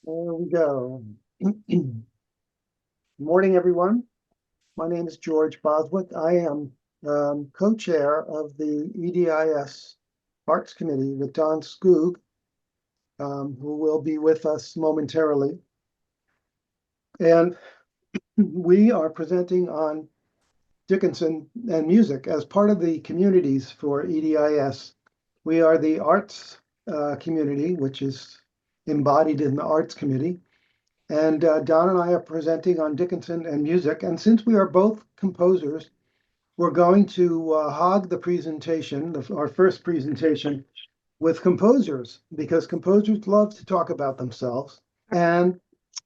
There we go. Good morning, everyone. My name is George Boswick. I am co-chair of the EDIS Arts Committee with Don Skoog, who will be with us momentarily. And we are presenting on Dickinson and music as part of the communities for EDIS. We are the arts community, which is embodied in the Arts Committee. And Don and I are presenting on Dickinson and music. And since we are both composers, we're going to hog the presentation, our first presentation, with composers, because composers love to talk about themselves. And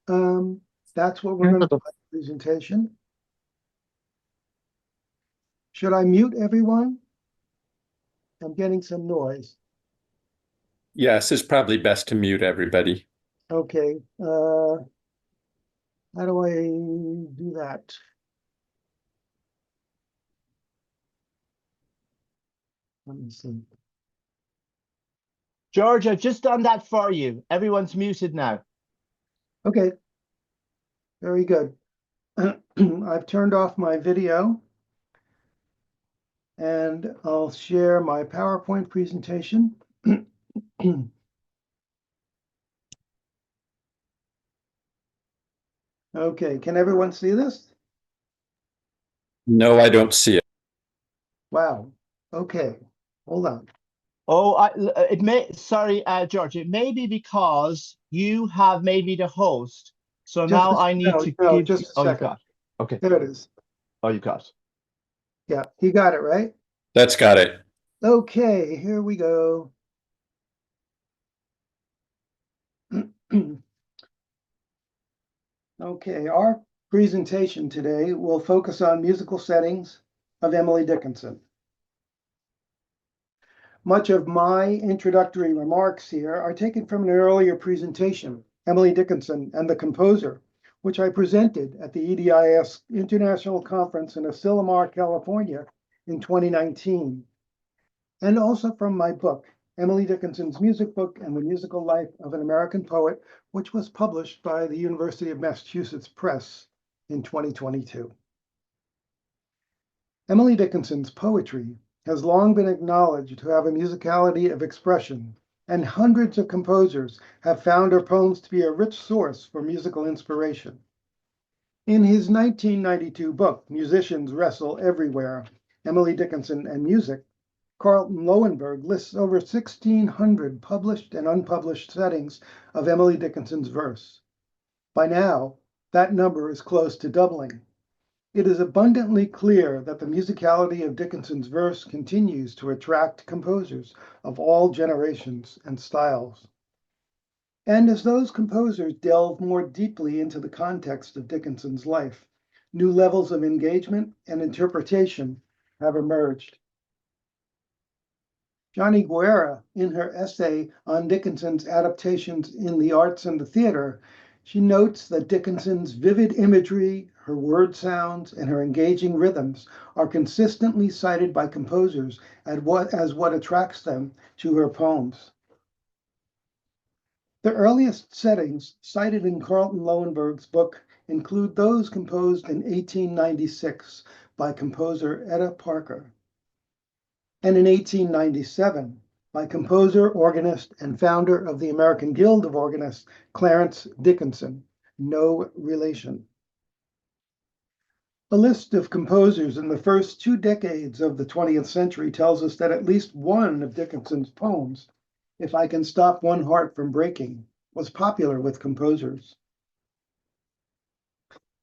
that's what we're going to do in the presentation. Should I mute everyone? I'm getting some noise. Yes, it's probably best to mute everybody. Okay. How do I do that? Let me see. George, I've just done that for you. Everyone's muted now. Okay. Very good. I've turned off my video and I'll share my PowerPoint presentation. Okay, can everyone see this? No, I don't see it. Wow. Okay, hold on. Oh, sorry, George, it may be because you have made me the host. So now I need to give just you, a second. you got it. Okay. There it is. Oh, you got it. Yeah, you got it, right? That's got it. Okay, here we go. Okay, our presentation today will focus on musical settings of Emily Dickinson. Much of my introductory remarks here are taken from an earlier presentation, Emily Dickinson and the Composer, which I presented at the EDIS International Conference in Asilomar, California in 2019, and also from my book, Emily Dickinson's Music Book and the Musical Life of an American Poet, which was published by the University of Massachusetts Press in 2022. Emily Dickinson's poetry has long been acknowledged to have a musicality of expression, and hundreds of composers have found her poems to be a rich source for musical inspiration. In his 1992 book, Musicians Wrestle Everywhere, Emily Dickinson and Music, Carlton Lowenberg lists over 1,600 published and unpublished settings of Emily Dickinson's verse. By now, that number is close to doubling. It is abundantly clear that the musicality of Dickinson's verse continues to attract composers of all generations and styles. And as those composers delve more deeply into the context of Dickinson's life, new levels of engagement and interpretation have emerged. Johnny Guerra, in her essay on Dickinson's adaptations in the arts and the theater, she notes that Dickinson's vivid imagery, her word sounds, and her engaging rhythms are consistently cited by composers as what attracts them to her poems. The earliest settings cited in Carlton Lowenberg's book include those composed in 1896 by composer Etta Parker, and in 1897 by composer, organist, and founder of the American Guild of Organists, Clarence Dickinson, no relation. A list of composers in the first 2 decades of the 20th century tells us that at least one of Dickinson's poems, If I Can Stop One Heart from Breaking, was popular with composers.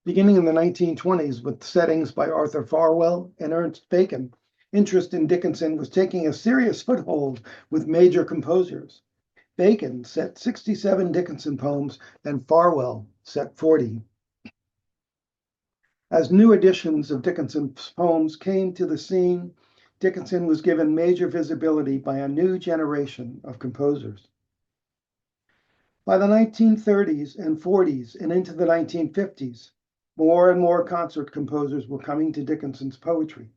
Beginning in the 1920s with settings by Arthur Farwell and Ernest Bacon, interest in Dickinson was taking a serious foothold with major composers. Bacon set 67 Dickinson poems and Farwell set 40. As new editions of Dickinson's poems came to the scene, Dickinson was given major visibility by a new generation of composers. By the 1930s and 40s and into the 1950s, more and more concert composers were coming to Dickinson's poetry.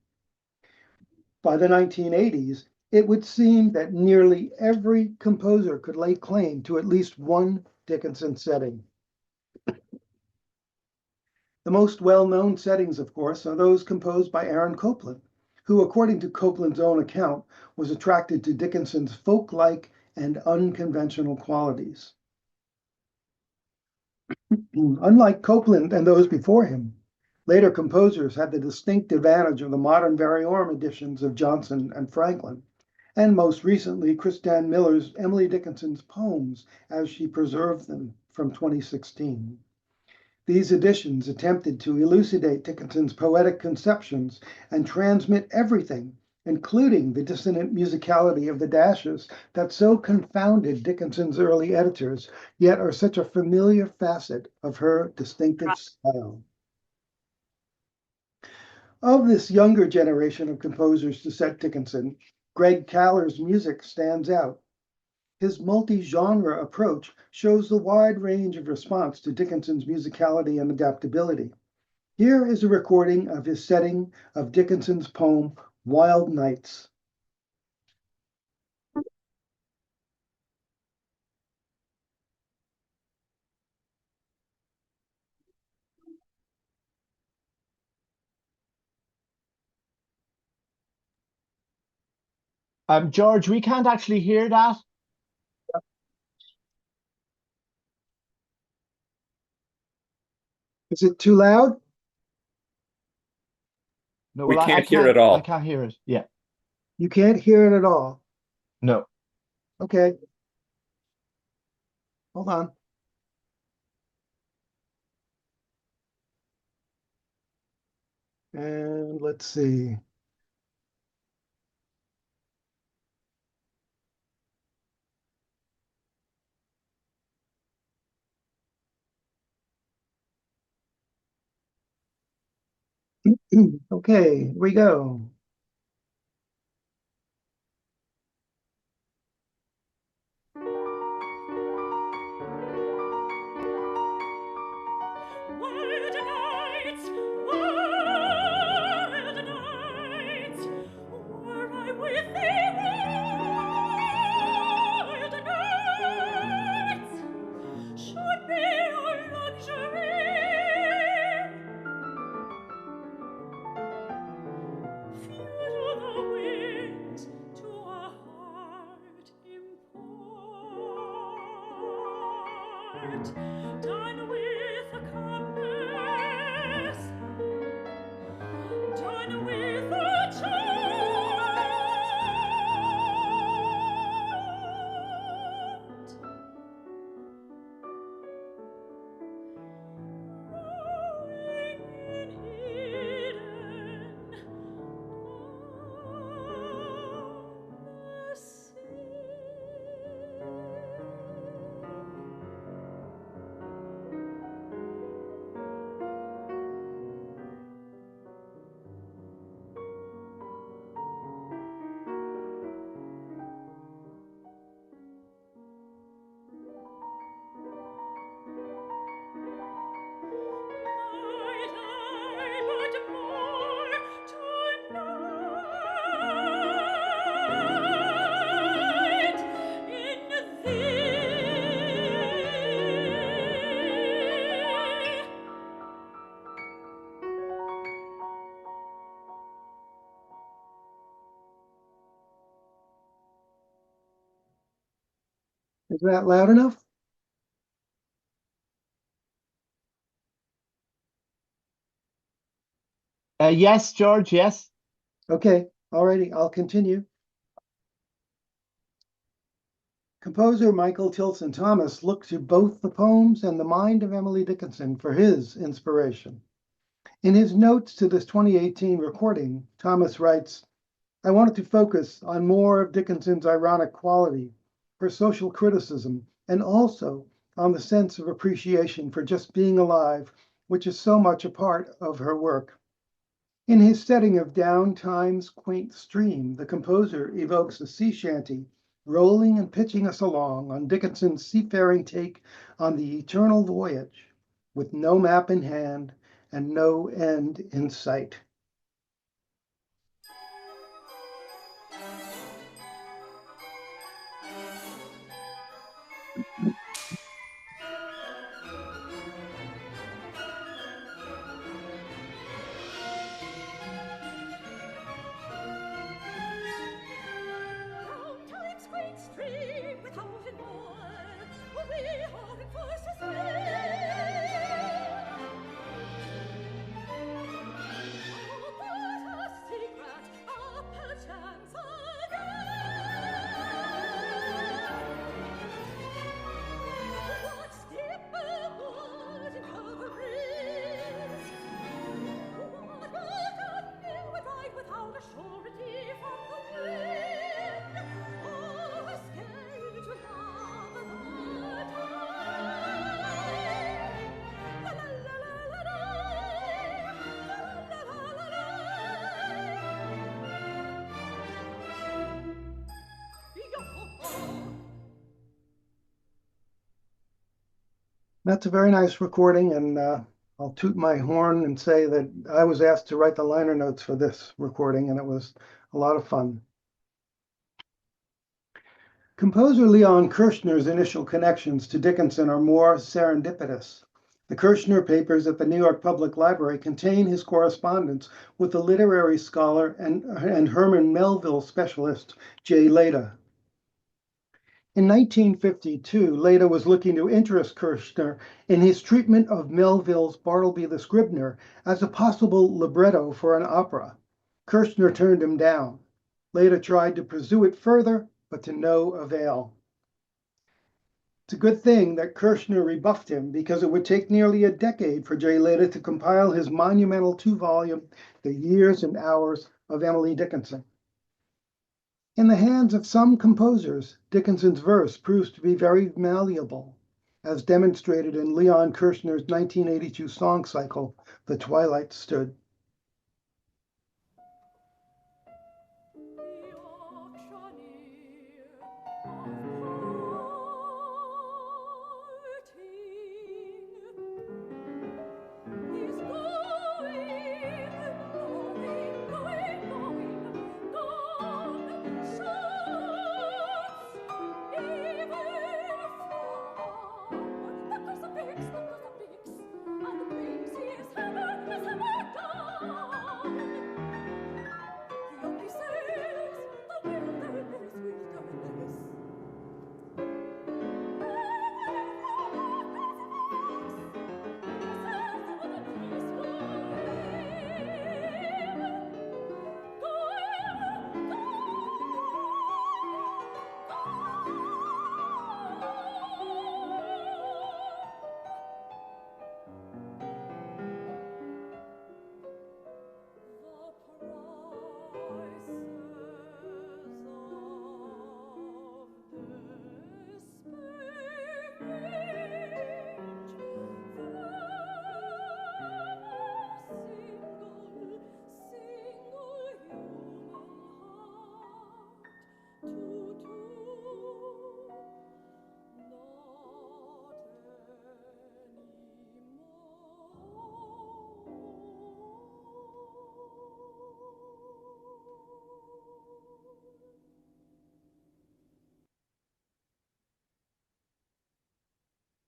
By the 1980s, it would seem that nearly every composer could lay claim to at least one Dickinson setting. The most well-known settings, of course, are those composed by Aaron Copland, who, according to Copland's own account, was attracted to Dickinson's folk-like and unconventional qualities. Unlike Copland and those before him, later composers had the distinct advantage of the modern variorum editions of Johnson and Franklin, and most recently, Christiane Miller's Emily Dickinson's poems as she preserved them from 2016. These editions attempted to elucidate Dickinson's poetic conceptions and transmit everything, including the dissonant musicality of the dashes that so confounded Dickinson's early editors, yet are such a familiar facet of her distinctive style. Of this younger generation of composers to set Dickinson, Greg Caller's music stands out. His multi-genre approach shows the wide range of response to Dickinson's musicality and adaptability. Here is a recording of his setting of Dickinson's poem, Wild Nights. George, we can't actually hear that. Is it too loud? No, We well, can't hear it all. I can't hear it. Yeah, You can't hear it at all. no. Okay. Hold on. And let's see. Okay, here we go. Wild nights, wild nights, were I with thee, wild nights, should be our luxury. Few the winds to a heart impart, done with a compass, done with a chart, rowing in Eden on the sea. Might I but more tonight in thee. Is that loud enough? Yes, George, yes. Okay, alrighty, I'll continue. Composer Michael Tilson Thomas looked to both the poems and the mind of Emily Dickinson for his inspiration. In his notes to this 2018 recording, Thomas writes, I wanted to focus on more of Dickinson's ironic quality, her social criticism, and also on the sense of appreciation for just being alive, which is so much a part of her work. In his setting of Down Time's quaint stream, the composer evokes a sea shanty, rolling and pitching us along on Dickinson's seafaring take on the eternal voyage, with no map in hand and no end in sight. Down time's great stream without it more, we are in forces but a secret, a perchance What's deep aboard in cover breeze? What would ride without a surety from the wind? Or escape to love the tide? La la la la la la la la Yo-ho-ho! That's a very nice recording, and I'll toot my horn and say that I was asked to write the liner notes for this recording, and it was a lot of fun. Composer Leon Kirshner's initial connections to Dickinson are more serendipitous. The Kirshner papers at the New York Public Library contain his correspondence with the literary scholar and Herman Melville specialist J. Leda. In 1952, Leda was looking to interest Kirshner in his treatment of Melville's Bartleby the Scrivener as a possible libretto for an opera. Kirshner turned him down. Leda tried to pursue it further, but to no avail. It's a good thing that Kirshner rebuffed him, because it would take nearly a decade for J. Leda to compile his monumental 2-volume The Years and Hours of Emily Dickinson. In the hands of some composers, Dickinson's verse proves to be very malleable, as demonstrated in Leon Kirshner's 1982 song cycle, The Twilight Stood.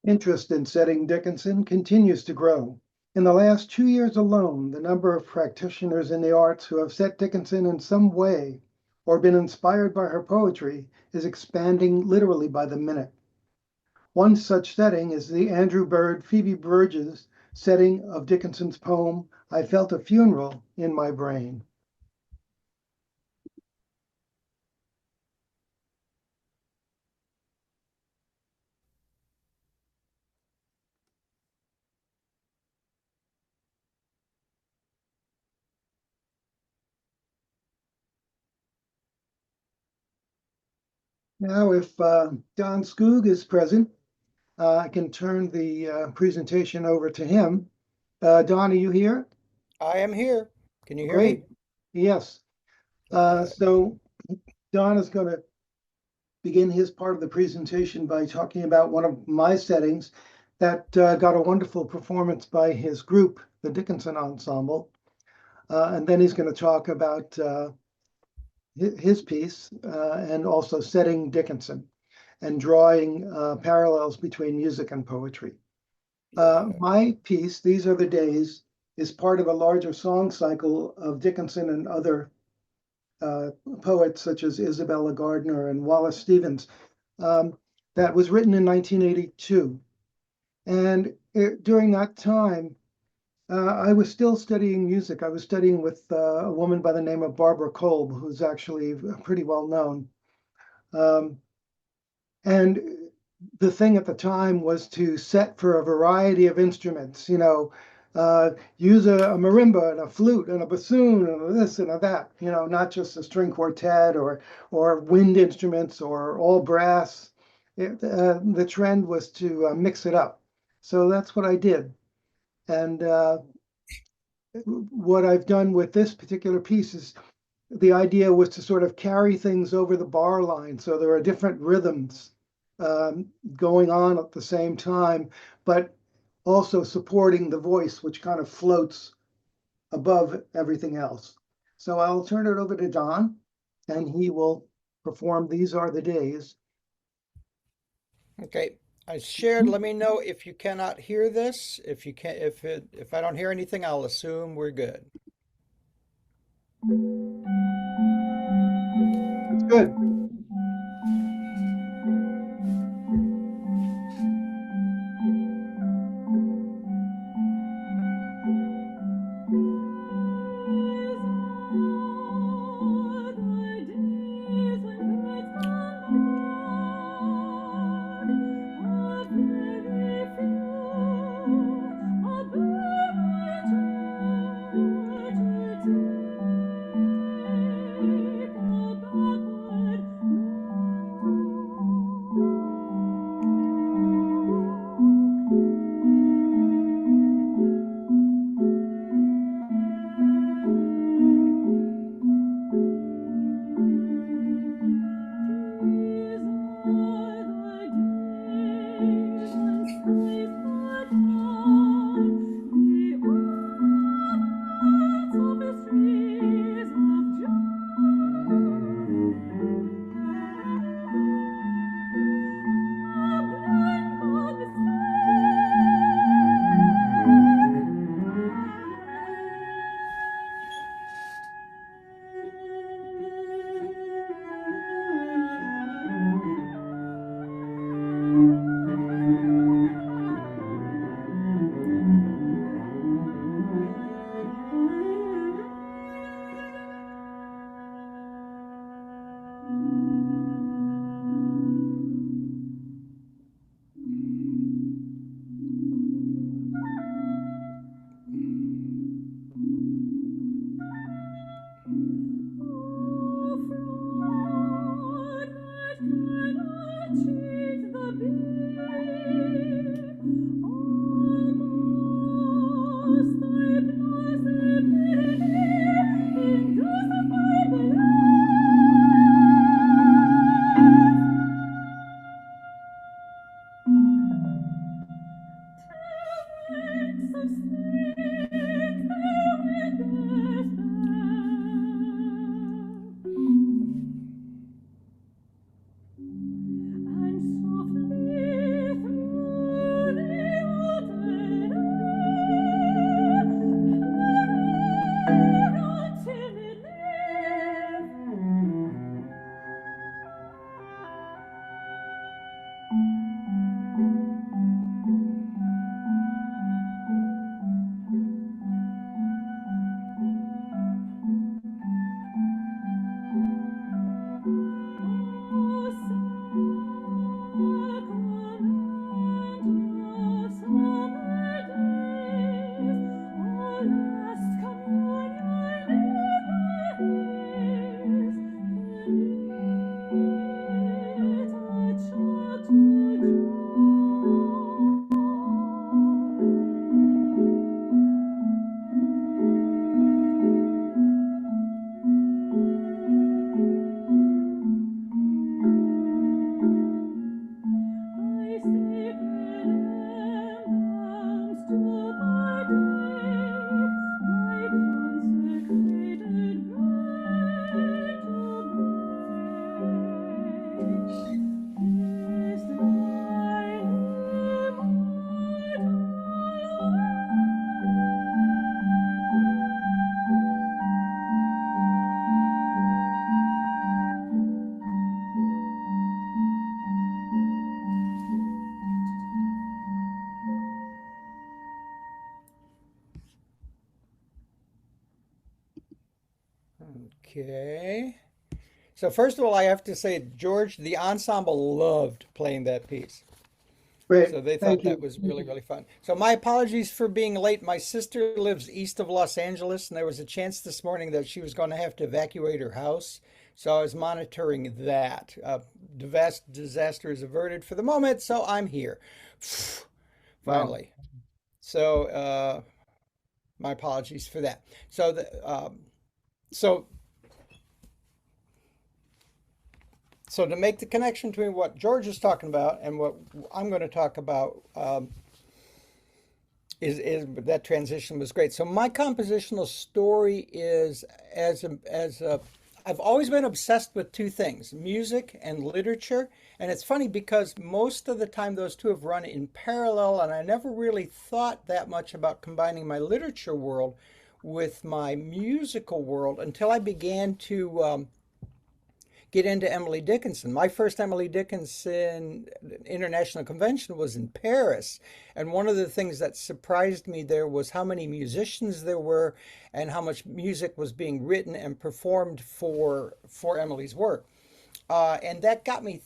Interest in setting Dickinson continues to grow. In the last 2 years alone, the number of practitioners in the arts who have set Dickinson in some way or been inspired by her poetry is expanding literally by the minute. One such setting is the Andrew Bird Phoebe Bridges setting of Dickinson's poem, I Felt a Funeral in My Brain. Now, if Don Skoog is present, I can turn the presentation over to him. Don, are you here? I am here. Can you hear Great. me? Yes. So Don is going to begin his part of the presentation by talking about one of my settings that got a wonderful performance by his group, the Dickinson Ensemble. And then he's going to talk about his piece and also setting Dickinson. and drawing parallels between music and poetry. My piece, These Are the Days, is part of a larger song cycle of Dickinson and other poets such as Isabella Gardner and Wallace Stevens that was written in 1982. And during that time, I was still studying music. I was studying with a woman by the name of Barbara Kolb, who's actually pretty well known. And the thing at the time was to set for a variety of instruments, use a marimba and a flute and a bassoon and a this and a that, not just a string quartet or wind instruments or all brass. The trend was to mix it up. So that's what I did. And what I've done with this particular piece is the idea was to sort of carry things over the bar line. So there are different rhythms going on at the same time, but also supporting the voice, which kind of floats above everything else. So I'll turn it over to Don, and he will perform These Are the Days. Okay, I shared. Let me know if you cannot hear this. If you can, if I don't hear anything, I'll assume we're good. It's good. Okay. So first of all, I have to say, George, the ensemble loved playing that piece. Great, So they thank thought that you. was really, really fun. So my apologies for being late. My sister lives east of Los Angeles, and there was a chance this morning that she was going to have to evacuate her house. So I was monitoring that. Disaster is averted for the moment, so I'm here. Wow. Finally. So my apologies for that. So so to make the connection between what George is talking about and what I'm going to talk about, is that transition was great. So my compositional story is I've always been obsessed with two things, music and literature. And it's funny because most of the time those two have run in parallel, and I never really thought that much about combining my literature world with my musical world until I began to get into Emily Dickinson. My first Emily Dickinson international convention was in Paris. And one of the things that surprised me there was how many musicians there were and how much music was being written and performed for Emily's work. And that got me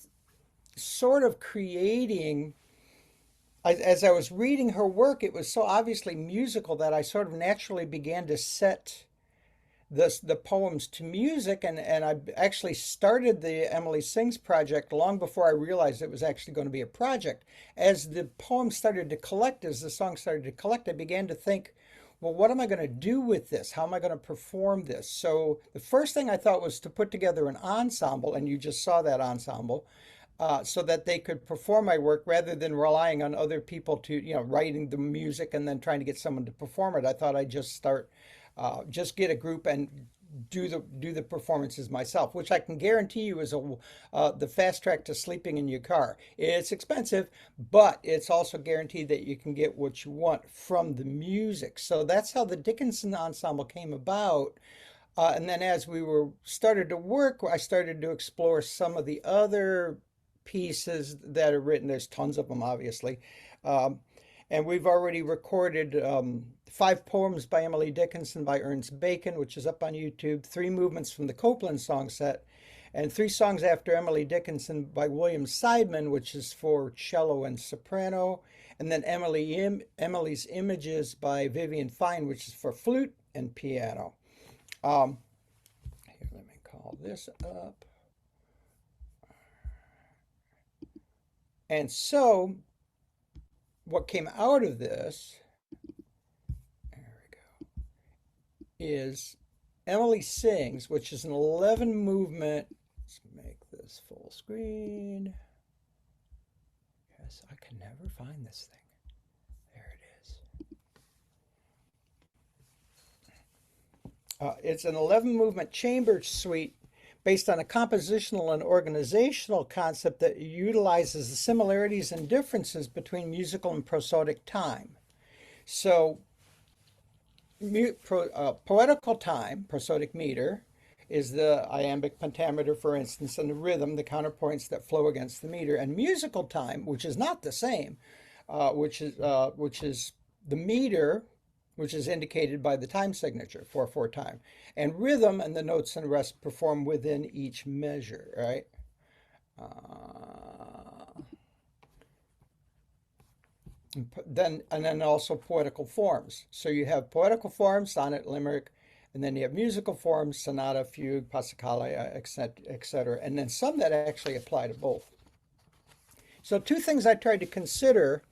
sort of creating, as I was reading her work, it was so obviously musical that I sort of naturally began to set the poems to music, and I actually started the Emily Sings project long before I realized it was actually going to be a project. As the poems started to collect, as the songs started to collect, I began to think, well, what am I going to do with this? How am I going to perform this? So the first thing I thought was to put together an ensemble, and you just saw that ensemble, so that they could perform my work rather than relying on other people to, writing the music and then trying to get someone to perform it. I thought I'd just get a group and do the performances myself, which I can guarantee you is the fast track to sleeping in your car. It's expensive, but it's also guaranteed that you can get what you want from the music. So that's how the Dickinson Ensemble came about. And then as we started to work, I started to explore some of the other pieces that are written. There's tons of them, obviously. And we've already recorded 5 poems by Emily Dickinson by Ernest Bacon, which is up on YouTube, 3 movements from the Copeland song set, and 3 songs after Emily Dickinson by William Seidman, which is for cello and soprano, and then Emily's Images by Vivian Fine, which is for flute and piano. Here, let me call this up. And so what came out of this, there we go, is Emily Sings, which is an 11 movement. Let's make this full screen. Yes, I can never find this thing. There it is. It's an 11 movement chamber suite based on a compositional and organizational concept that utilizes the similarities and differences between musical and prosodic time. So poetical time, prosodic meter, is the iambic pentameter, for instance, and the rhythm, the counterpoints that flow against the meter. And musical time, which is not the same, which is the meter, which is indicated by the time signature, 4/4 time, and rhythm and the notes and rest perform within each measure, right? And then also poetical forms. So you have poetical forms, sonnet, limerick, and then you have musical forms, sonata, fugue, passacaglia, etc. And then some that actually apply to both. So 2 things I tried to consider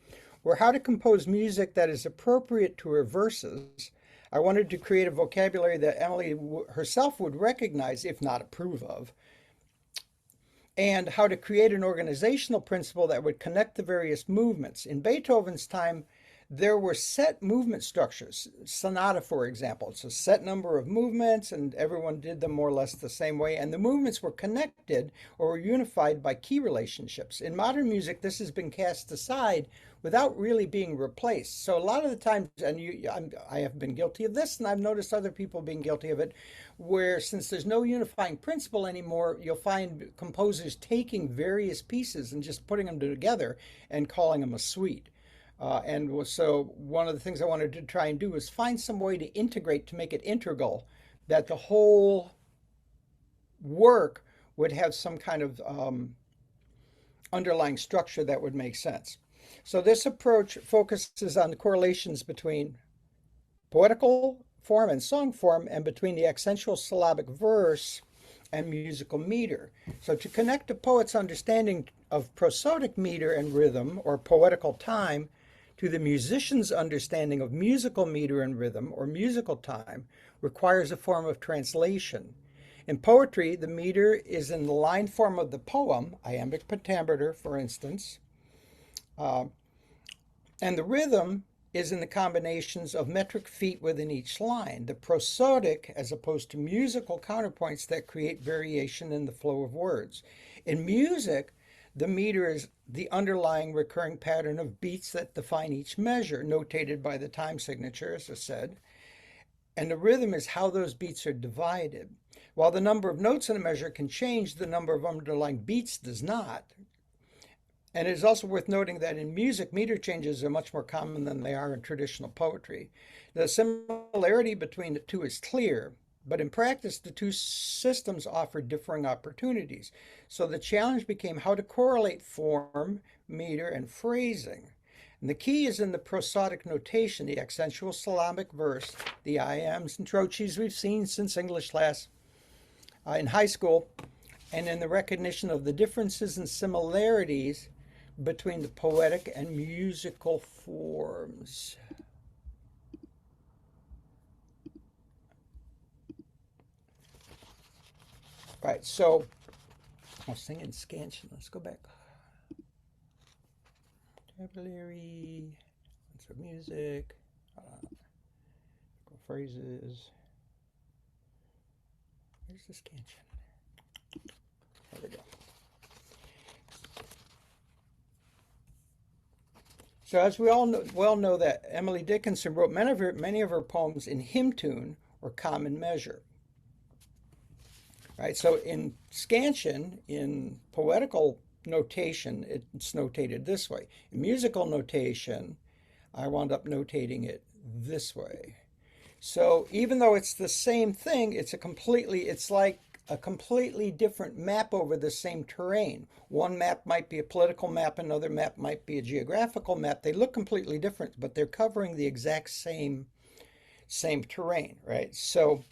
were how to compose music that is appropriate to her verses. I wanted to create a vocabulary that Emily herself would recognize, if not approve of, and how to create an organizational principle that would connect the various movements. In Beethoven's time, there were set movement structures. Sonata, for example, it's a set number of movements, and everyone did them more or less the same way, and the movements were connected or were unified by key relationships. In modern music, this has been cast aside without really being replaced. So a lot of the times, and I have been guilty of this, and I've noticed other people being guilty of it, where since there's no unifying principle anymore, you'll find composers taking various pieces and just putting them together and calling them a suite. And so one of the things I wanted to try and do was find some way to integrate, to make it integral, that the whole work would have some kind of underlying structure that would make sense. So this approach focuses on the correlations between poetical form and song form, and between the accentual syllabic verse and musical meter. So to connect a poet's understanding of prosodic meter and rhythm, or poetical time, to the musician's understanding of musical meter and rhythm, or musical time, requires a form of translation. In poetry, the meter is in the line form of the poem, iambic pentameter, for instance, and the rhythm is in the combinations of metric feet within each line, the prosodic as opposed to musical counterpoints that create variation in the flow of words. In music, the meter is the underlying recurring pattern of beats that define each measure, notated by the time signature, as I said, and the rhythm is how those beats are divided. While the number of notes in a measure can change, the number of underlying beats does not. And it is also worth noting that in music, meter changes are much more common than they are in traditional poetry. The similarity between the two is clear, but in practice, the two systems offer differing opportunities. So the challenge became how to correlate form, meter, and phrasing. And the key is in the prosodic notation, the accentual syllabic verse, the iams and trochees we've seen since English class in high school, and in the recognition of the differences and similarities between the poetic and musical forms. Right, so I was singing scansion. Let's go back. Vocabulary, so music, phrases. Where's the scansion? There we go. So as we all well know that Emily Dickinson wrote many of her poems in hymn tune or common measure. Right, so in scansion, in poetical notation, it's notated this way. In musical notation, I wound up notating it this way. So even though it's the same thing, it's like a completely different map over the same terrain. One map might be a political map, another map might be a geographical map. They look completely different, but they're covering the exact same terrain, right? So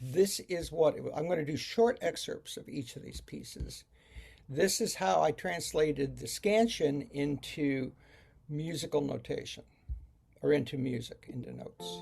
this is what I'm going to do short excerpts of each of these pieces. This is how I translated the scansion into musical notation, or into music, into notes.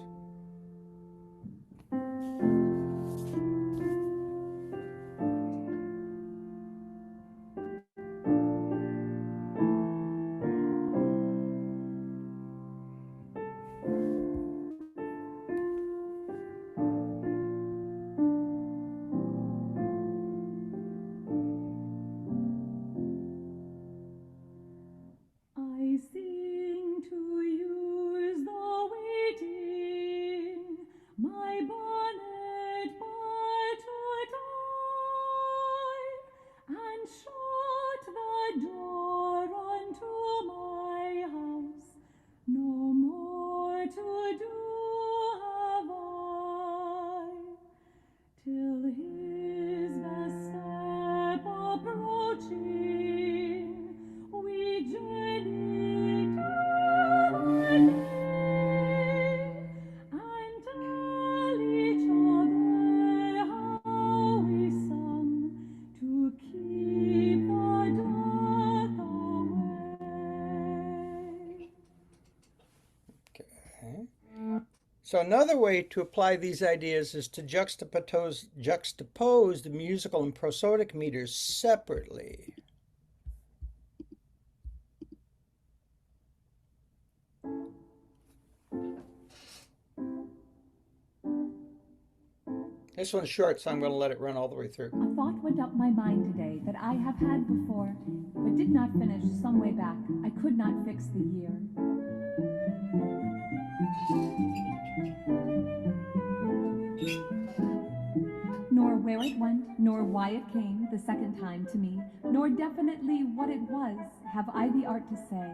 I sing to use the waiting, my bonnet but to die, and shut the door unto my house. No more to do have I, till his best step approaching, we journey together and tell each other how we sung to keep the dark away. Okay. So another way to apply these ideas is to juxtapose the musical and prosodic meters separately. This one's short, so I'm going to let it run all the way through. A thought went up my mind today that I have had before, but did not finish some way back. I could not fix the year. Nor where it went, nor why it came the second time to me, nor definitely what it was, have I the art to say.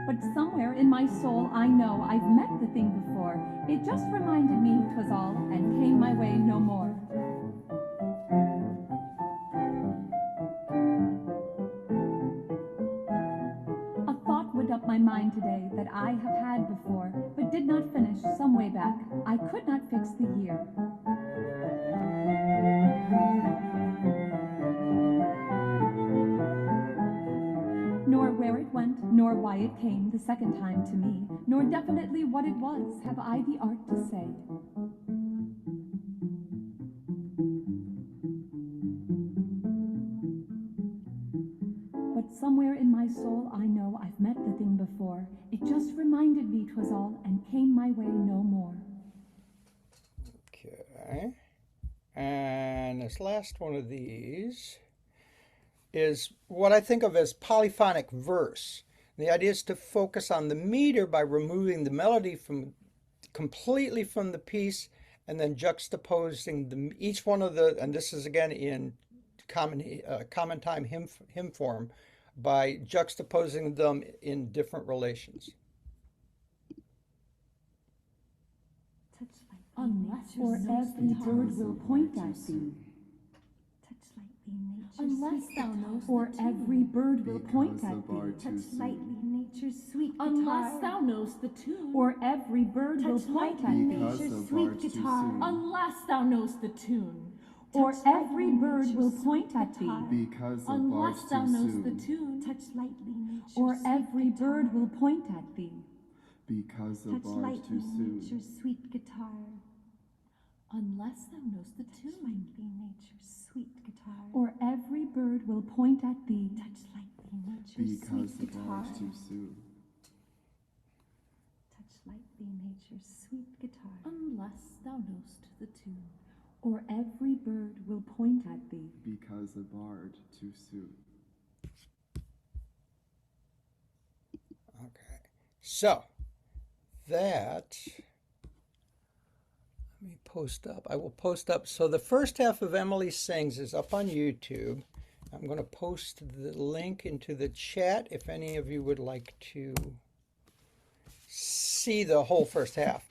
But But somewhere in my soul I know I've met the thing before. It just reminded me 'twas all, and came my way no more. A thought would up my mind today that I have had before, but did not finish some way back. I could not fix the year. Nor where it went, nor why it came the second time to me, nor definitely what it was, have I the art to say. But somewhere in my soul I know I've met the thing before. It just reminded me 'twas all, and came my way no more. Okay. And this last one of these is what I think of as polyphonic verse. The idea is to focus on the meter by removing the melody completely from the piece, and then juxtaposing each one of the, and this is again in common time hymn form, by juxtaposing them in different relations. Unless for every bird will point at thee. Unless thou knowest for every bird will point at thee. Touch lightly nature's sweet guitar. Unless thou knowest the tune. Or every bird will point at thee. Nature's sweet guitar. Unless thou knowest the tune. Or every bird will point at thee. Because of Unless bars thou too knowest the soon. tune. Touch lightly nature's Or sweet every guitar. bird will point at thee. Because of Touch bars lightly too soon. nature's sweet guitar. Unless thou knowest the Touch tune. lightly nature's sweet guitar. Or every bird will point at thee. Touch lightly nature's Because sweet of guitar. bars too soon. Touch lightly nature's sweet guitar. Unless thou knowest the tune. Or every bird will point at thee. Because of bard too soon. Okay. So that, let me post up. I will post up. So the first half of Emily Sings is up on YouTube. I'm going to post the link into the chat if any of you would like to see the whole first half.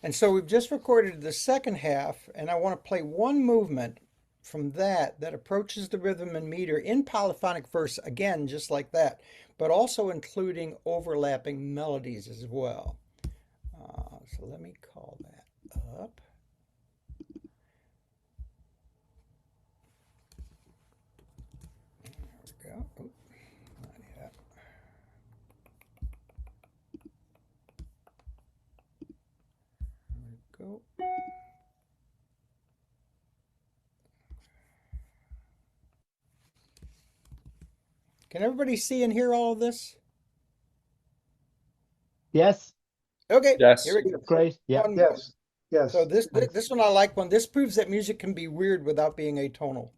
And so we've just recorded the second half, and I want to play one movement from that approaches the rhythm and meter in polyphonic verse, again, just like that, but also including overlapping melodies as well. So let me call that up. There we go. Oh, not yet. There we go. Can everybody see and hear all of this? Yes, Okay, Yes. here we go. great. Yeah. One- Yes, yes. So this one I like one. This proves that music can be weird without being atonal.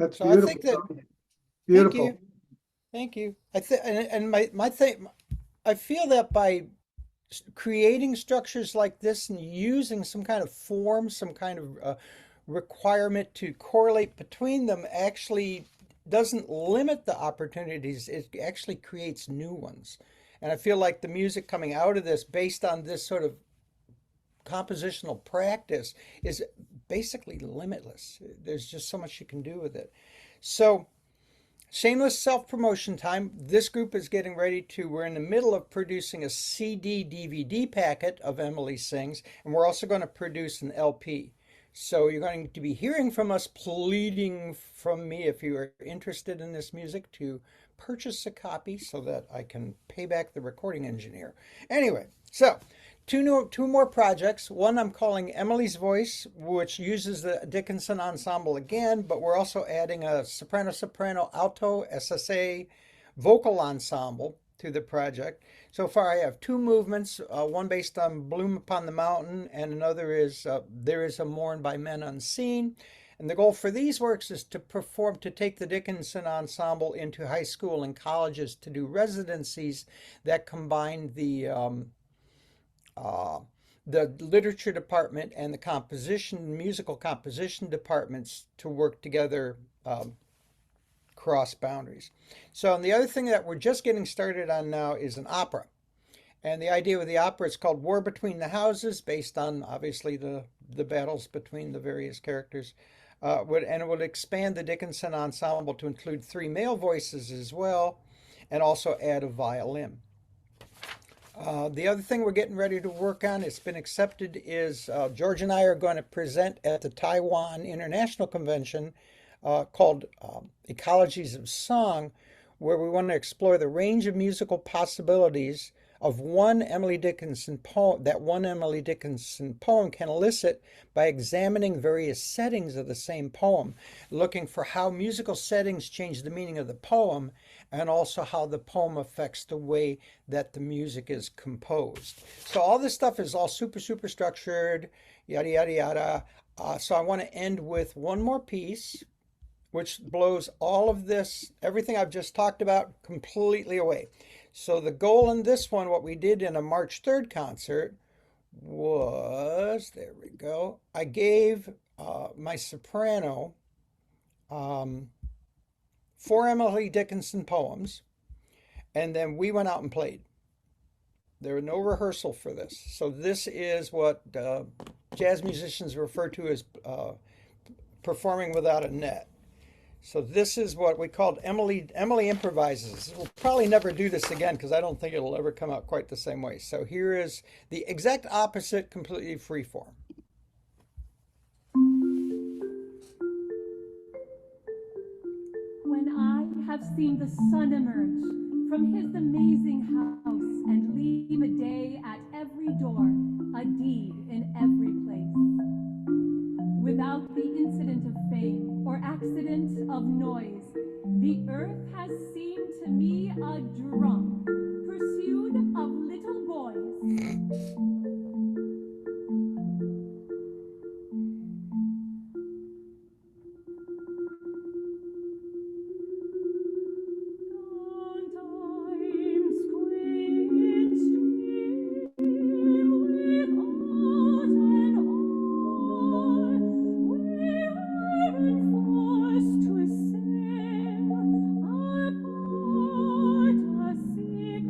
That's So I beautiful. think that, Tony. thank Beautiful. you. Thank you. I think, and my thing, I feel that by creating structures like this and using some kind of form, some kind of requirement to correlate between them actually doesn't limit the opportunities. It actually creates new ones. And I feel like the music coming out of this based on this sort of compositional practice is basically limitless. There's just so much you can do with it. So, shameless self-promotion time. This group is getting ready to, we're in the middle of producing a CD DVD packet of Emily Sings, and we're also going to produce an LP. So you're going to be hearing from us, pleading from me if you are interested in this music to purchase a copy so that I can pay back the recording engineer. Anyway, so two more projects. One I'm calling Emily's Voice, which uses the Dickinson ensemble again, but we're also adding a soprano, alto, SSA vocal ensemble to the project. So far, I have two movements, one based on Bloom Upon the Mountain, and another is There Is a Morn by Men Unseen. And the goal for these works is to take the Dickinson ensemble into high school and colleges to do residencies that combine the literature department and the musical composition departments to work together cross boundaries. So, and the other thing that we're just getting started on now is an opera. And the idea with the opera is called War Between the Houses, based on obviously the battles between the various characters. And it would expand the Dickinson ensemble to include 3 male voices as well, and also add a violin. The other thing we're getting ready to work on, it's been accepted, is George and I are going to present at the Taiwan International Convention called Ecologies of Song, where we want to explore the range of musical possibilities of one Emily Dickinson poem can elicit by examining various settings of the same poem, looking for how musical settings change the meaning of the poem, and also how the poem affects the way that the music is composed. So all this stuff is all super structured, yada, yada, yada. So I want to end with one more piece, which blows all of this, everything I've just talked about, completely away. So the goal in this one, what we did in a March 3rd concert was, there we go, I gave my soprano 4 Emily Dickinson poems, and then we went out and played. There was no rehearsal for this. So this is what jazz musicians refer to as performing without a net. So this is what we called Emily Improvises. We'll probably never do this again because I don't think it'll ever come out quite the same way. So here is the exact opposite, completely free form. When I have seen the sun emerge from his amazing house and leave a day at every door, a deed in every place. Without the incident of fame or accident of noise, the earth has seemed to me a drum, pursued of little boys. Forced to sing apart a sick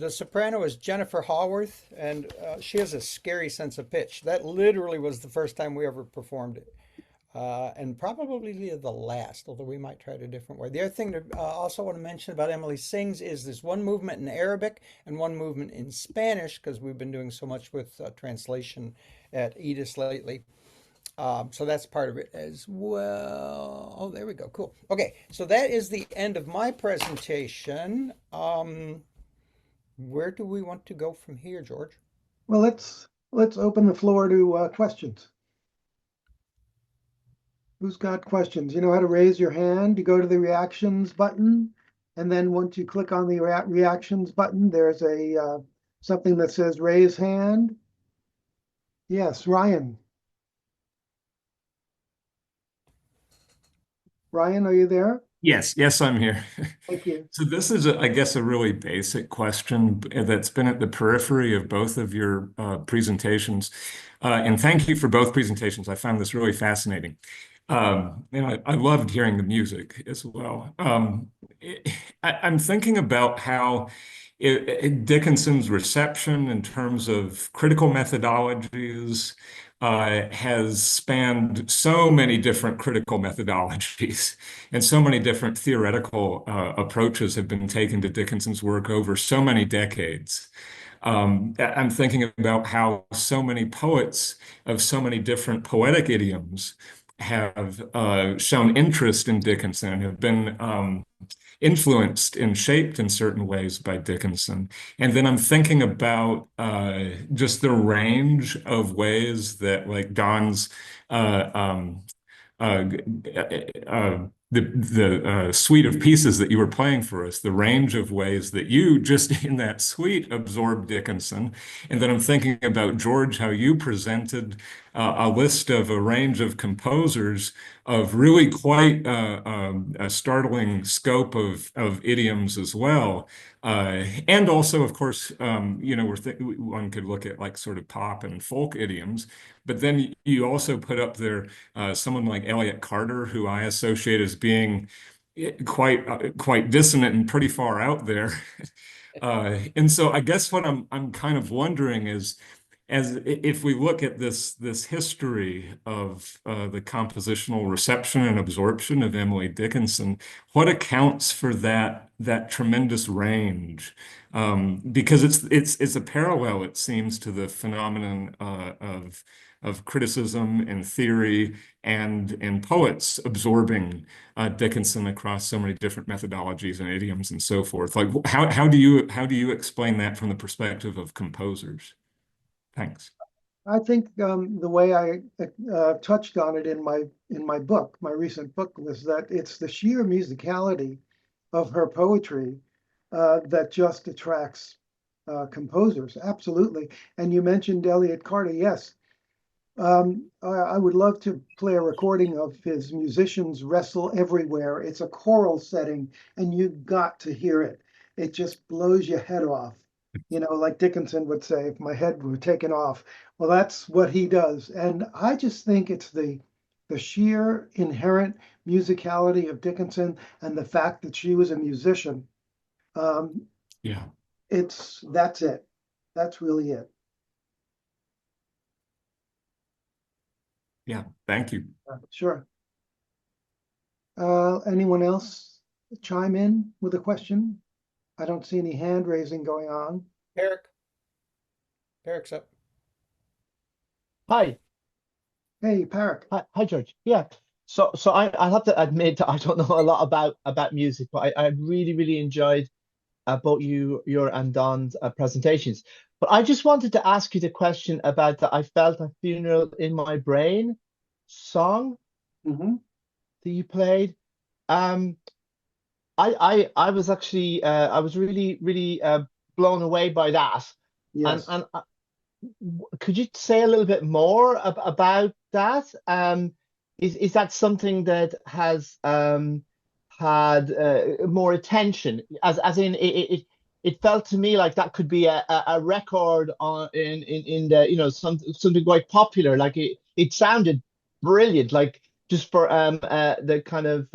the soprano is Jennifer Haworth, and she has a scary sense of pitch. That literally was the first time we ever performed it. And probably the last, although we might try it a different way. The other thing to also want to mention about Emily Sings is there's one movement in Arabic and one movement in Spanish, because we've been doing so much with translation at EDIS lately. So that's part of it as well. Oh, there we go. Cool. Okay, so that is the end of my presentation. Where do we want to go from here, George? Well, let's open the floor to questions. Who's got questions? You know how to raise your hand. You go to the reactions button, and then once you click on the reactions button, there's a something that says raise hand. Yes, Ryan. Ryan, are you there? Yes, I'm here. Thank you. So this is, I guess, a really basic question that's been at the periphery of both of your presentations. And thank you for both presentations. I found this really fascinating. And I loved hearing the music as well. I'm thinking about how Dickinson's reception in terms of critical methodologies has spanned so many different critical methodologies, and so many different theoretical approaches have been taken to Dickinson's work over so many decades. I'm thinking about how so many poets of so many different poetic idioms have shown interest in Dickinson and have been influenced and shaped in certain ways by Dickinson. And then I'm thinking about just the range of ways that, like, Don's the suite of pieces that you were playing for us, the range of ways that you just in that suite absorbed Dickinson. And then I'm thinking about, George, how you presented a list of a range of composers of really quite a startling scope of idioms as well. And also, of course, one could look at like sort of pop and folk idioms, but then you also put up there someone like Elliott Carter, who I associate as being quite dissonant and pretty far out there. And so I guess what I'm kind of wondering is, if we look at this history of the compositional reception and absorption of Emily Dickinson, what accounts for that tremendous range? Because it's a parallel, it seems, to the phenomenon of criticism and theory and poets absorbing Dickinson across so many different methodologies and idioms and so forth. Like, how do you explain that from the perspective of composers? Thanks. I think the way I touched on it in my book, my recent book, was that it's the sheer musicality of her poetry that just attracts composers. Absolutely. And you mentioned Elliott Carter. Yes. I would love to play a recording of his Musicians Wrestle Everywhere. It's a choral setting, and you've got to hear it. It just blows your head off. You know, like Dickinson would say, if my head were taken off. Well, that's what he does. And I just think it's the sheer inherent musicality of Dickinson and the fact that she was a musician. Yeah. That's it. That's really it. Yeah, thank you. Sure. Anyone else chime in with a question? I don't see any hand raising going on. Eric's up. Hi. Hey, Parik. Hi, George. Yeah. So I have to admit that I don't know a lot about music, but I really enjoyed both your and Don's presentations. But I just wanted to ask you the question about the "I Felt a Funeral in My Brain" song that you played. I was actually I was really blown away by that. Yes. And could you say a little bit more about that? Is that something that has had more attention? As in, it felt to me like that could be a record on in the something quite popular. Like it sounded brilliant, like just for the kind of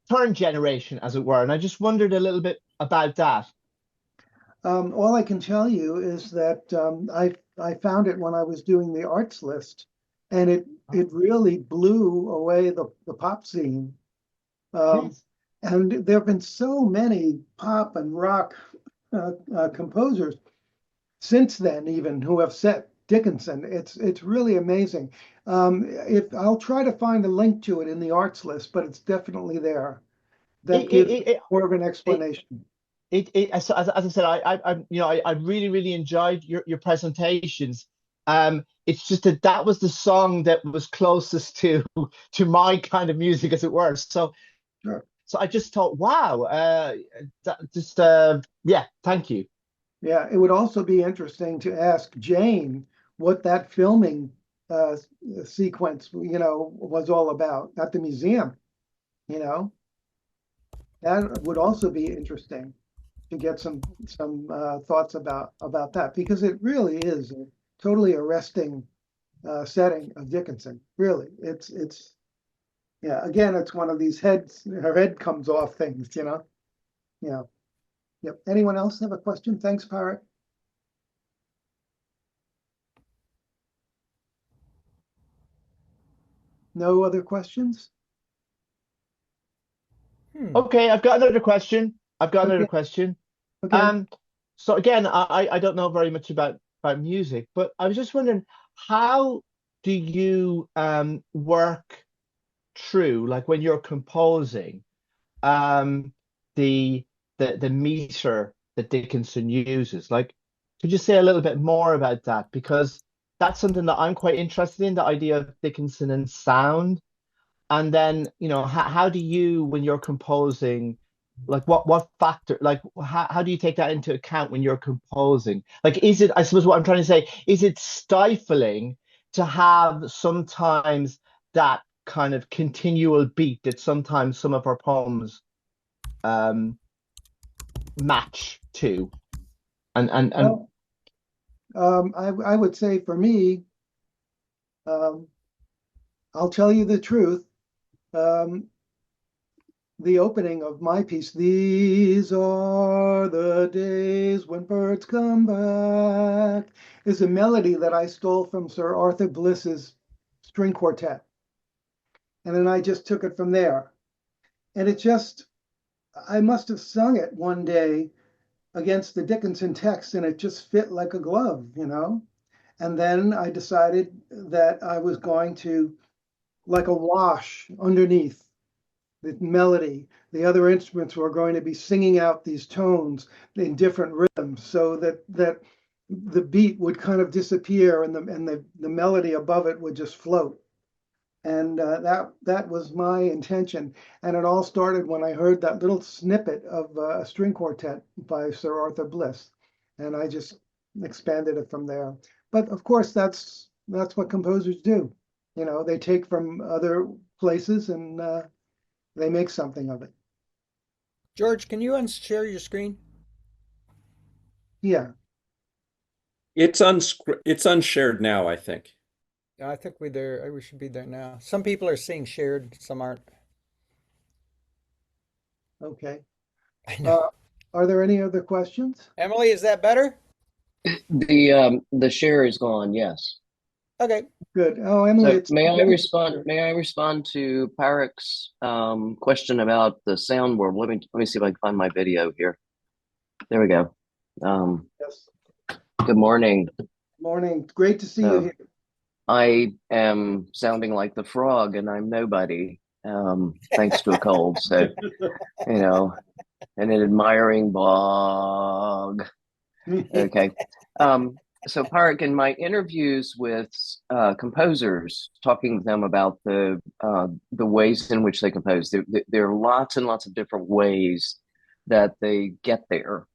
turn generation, as it were. And I just wondered a little bit about that. All I can tell you is that I found it when I was doing the arts list, and it really blew away the pop scene. Yes. And there have been so many pop and rock composers since then, even who have set Dickinson. It's really amazing. If I'll try to find a link to it in the arts list, but it's definitely there. That It, gives it, it, more of an it, explanation. as I said, I really, really enjoyed your presentations. It's just that that was the song that was closest to my kind of music, as it were. Sure. So I just thought, wow, yeah, thank you. Yeah, it would also be interesting to ask Jane what that filming uh, sequence, was all about at the museum. You know, that would also be interesting to get some thoughts about that because it really is a totally arresting setting of Dickinson. Really, it's yeah. Again, it's one of these her head comes off things. Yeah. Yep. Anyone else have a question? Thanks, Parrot. No other questions? Okay, I've got another question. I've got another Okay. question. Okay. Um, so again, I don't know very much about music, but I was just wondering, how do you work through, like when you're composing, um the the meter that Dickinson uses? Like, could you say a little bit more about that? Because that's something that I'm quite interested in, the idea of Dickinson and sound. And then, how do you, when you're composing, like what factor, like how do you take that into account when you're composing? Like, is it, I suppose what I'm trying to say, is it stifling to have sometimes that kind of continual beat that sometimes some of our poems um match to? And Well, I would say for me, um, I'll tell you the truth. Um, the opening of my piece, "These are the days when birds come back," is a melody that I stole from Sir Arthur Bliss's string quartet. And then I just took it from there. And I must have sung it one day against the Dickinson text, and it just fit like a glove. And then I decided that I was going to, like a wash underneath the melody, the other instruments were going to be singing out these tones in different rhythms so that the beat would kind of disappear and the melody above it would just float. And that was my intention. And it all started when I heard that little snippet of a string quartet by Sir Arthur Bliss, and I just expanded it from there. But of course, that's what composers do. They take from other places and they make something of it. George, can you unshare your screen? Yeah. It's unshared now, I think. Yeah, I think we're there. We should be there now. Some people are seeing shared, some aren't. Okay. I Uh, know. are there any other questions? Emily, is that better? The share is gone, yes. Okay. Good. Oh, Emily, So it's may I respond? May I respond to Parek's question about the sound world? Let me see if I can find my video here. There we go. Yes. Good morning. Morning. Great to see you here. I am sounding like the frog, and I'm nobody, thanks to a cold. So, an admiring bog. Okay. So Park, in my interviews with composers, talking to them about the ways in which they compose, there are lots and lots of different ways that they get there,